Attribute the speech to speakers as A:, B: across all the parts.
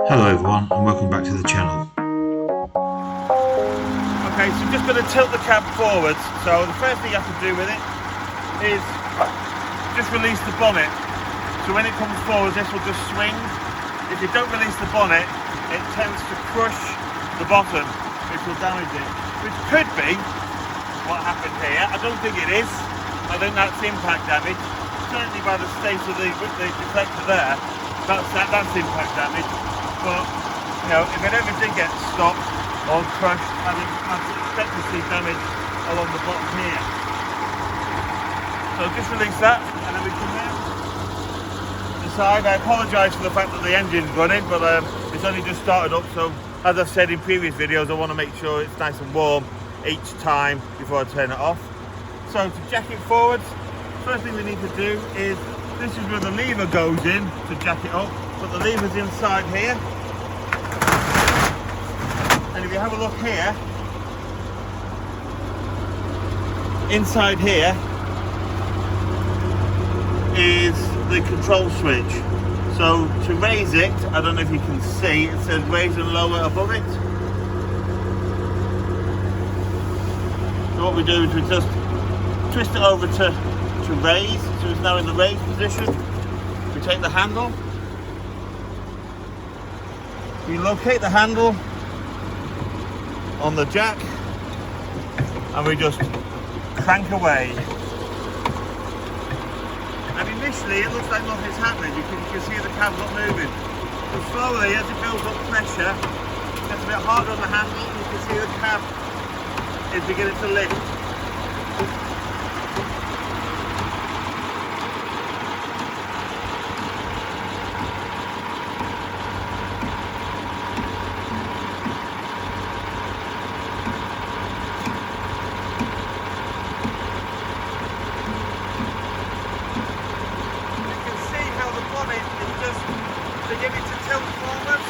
A: Hello everyone and welcome back to the channel.
B: Okay, so just going to tilt the cab forwards. So the first thing you have to do with it is just release the bonnet. So when it comes forward, this will just swing. If you don't release the bonnet, it tends to crush the bottom, which will damage it. Which could be what happened here. I don't think it is. I think that's impact damage. Certainly by the state of the deflector there, that's impact damage. But you know, if it ever did get stopped or crushed, I'd expect to see damage along the bottom here. So just release that, and then we can decide. I apologise for the fact that the engine's running, but it's only just started up. So as I've said in previous videos, I want to make sure it's nice and warm each time before I turn it off. So to jack it forwards, first thing we need to do is, this is where the lever goes in to jack it up, but the lever's inside here. And if you have a look here, inside here is the control switch. So to raise it, I don't know if you can see, it says raise and lower above it. So what we do is we just twist it over to raise, so it's now in the raise position. We take the handle, we locate the handle on the jack, and we just crank away. And initially it looks like nothing's happening. You can see the cab's not moving. But slowly, as it builds up pressure, it gets a bit harder on the handle, and you can see the cab is beginning to lift. Beginning to tilt forwards.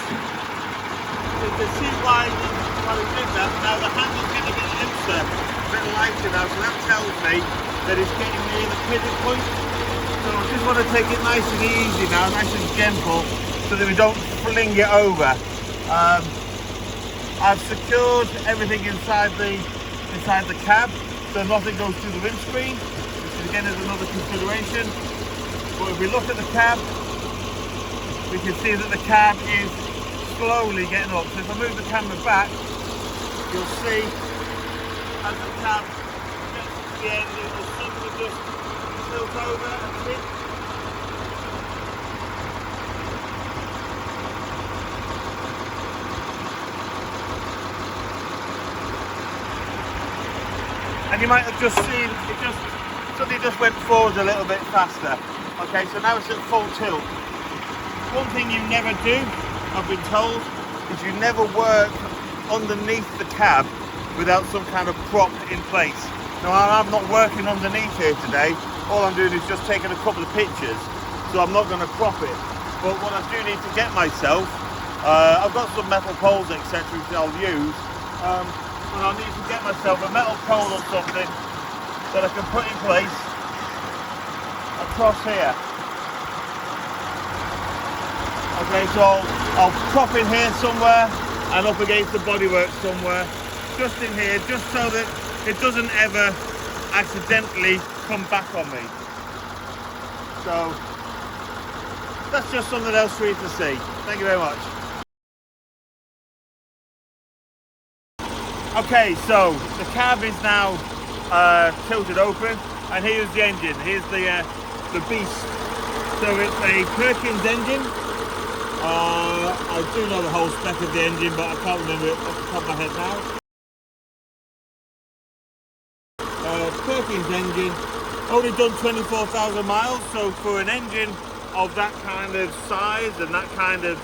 B: You can see why it did that. Now the handle's getting a bit looser, a bit lighter now, so that tells me that it's getting near the pivot point. So I just want to take it nice and easy now, nice and gentle, so that we don't fling it over. I've secured everything inside the cab, so nothing goes through the windscreen, which again is another consideration. But if we look at the cab, we can see that the cab is slowly getting up. So if I move the camera back, you'll see as the cab gets to the end, it will suddenly just tilt over a bit. And you might have just seen, it suddenly just went forward a little bit faster. Okay, so now it's at full tilt. One thing you never do, I've been told, is you never work underneath the cab without some kind of prop in place. Now I'm not working underneath here today, all I'm doing is just taking a couple of pictures, so I'm not going to prop it. But what I do need to get myself, I've got some metal poles etc which I'll use, and I'll need to get myself a metal pole or something that I can put in place across here. Okay, so I'll prop in here somewhere and up against the bodywork somewhere, just in here, just so that it doesn't ever accidentally come back on me. So that's just something else for you to see. Thank you very much. Okay, so the cab is now tilted open, and here's the engine. Here's the beast. So it's a Perkins engine. I do know the whole spec of the engine, but I can't remember it off the top of my head now. Perkins engine, only done 24,000 miles, so for an engine of that kind of size and that kind of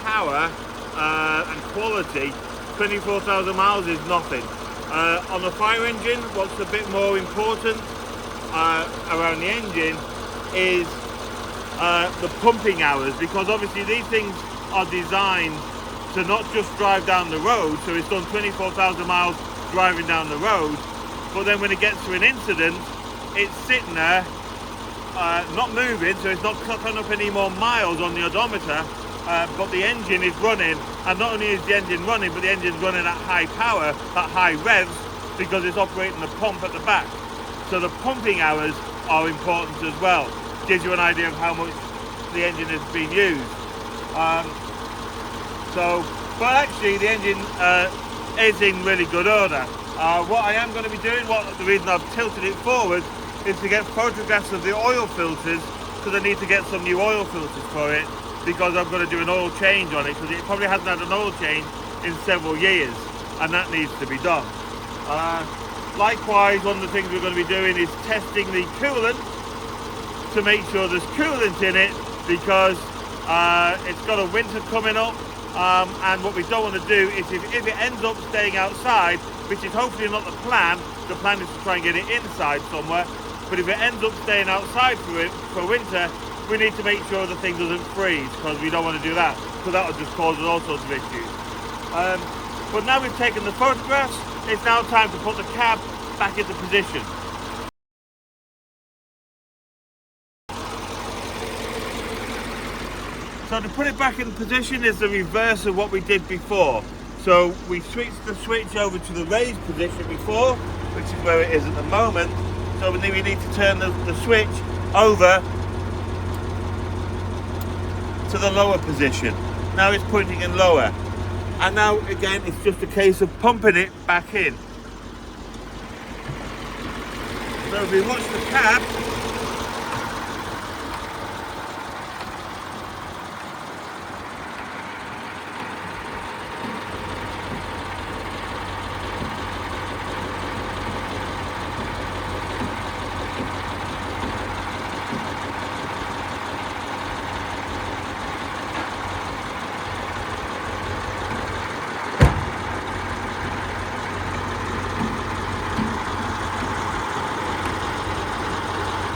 B: power and quality, 24,000 miles is nothing. On a fire engine, what's a bit more important around the engine is the pumping hours, because obviously these things are designed to not just drive down the road, so it's done 24,000 miles driving down the road, but then when it gets to an incident, it's sitting there not moving, so it's not clocking up any more miles on the odometer, but the engine is running, and not only is the engine running, but the engine's running at high power, at high revs, because it's operating the pump at the back. So the pumping hours are important as well. Gives you an idea of how much the engine has been used. But actually the engine is in really good order. What I am going to be doing, the reason I've tilted it forward, is to get photographs of the oil filters, because I need to get some new oil filters for it, because I'm going to do an oil change on it, because it probably hasn't had an oil change in several years, and that needs to be done. Likewise, one of the things we're going to be doing is testing the coolant to make sure there's coolant in it, because it's got a winter coming up, and what we don't want to do is if it ends up staying outside, which is hopefully not the plan is to try and get it inside somewhere, but if it ends up staying outside for winter, we need to make sure the thing doesn't freeze, because we don't want to do that, because that will just cause all sorts of issues. But now we've taken the photographs, it's now time to put the cab back into position. So to put it back in position is the reverse of what we did before. So we switched the switch over to the raised position before, which is where it is at the moment. So we need to turn the switch over to the lower position. Now it's pointing in lower. And now again, it's just a case of pumping it back in. So if we watch the cab,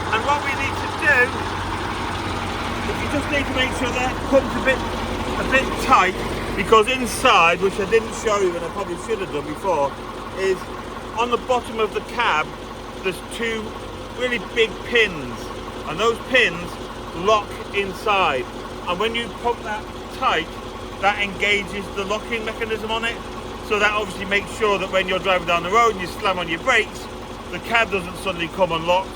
B: and what we need to do is you just need to make sure that comes a bit tight, because inside, which I didn't show you and I probably should have done before, is on the bottom of the cab there's two really big pins, and those pins lock inside, and when you pump that tight, that engages the locking mechanism on it. So that obviously makes sure that when you're driving down the road and you slam on your brakes, the cab doesn't suddenly come unlocked,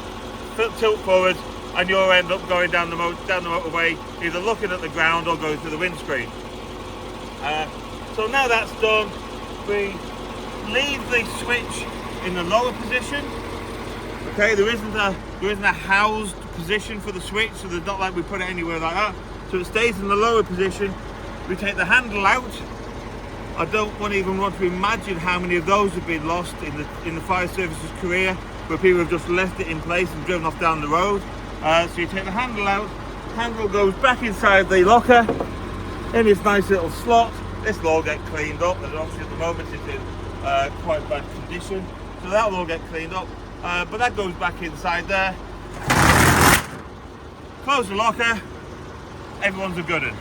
B: tilt forward, and you'll end up going down the motorway, either looking at the ground or going through the windscreen. So now that's done, we leave the switch in the lower position. Okay, there isn't a housed position for the switch, so there's not like we put it anywhere like that. So it stays in the lower position. We take the handle out. I don't even want to imagine how many of those have been lost in the fire service's career, where people have just left it in place and driven off down the road. So you take the handle out, handle goes back inside the locker in this nice little slot. This will all get cleaned up, and obviously at the moment it's in quite bad condition, so that will all get cleaned up, but that goes back inside there. Close the locker, everyone's a good one.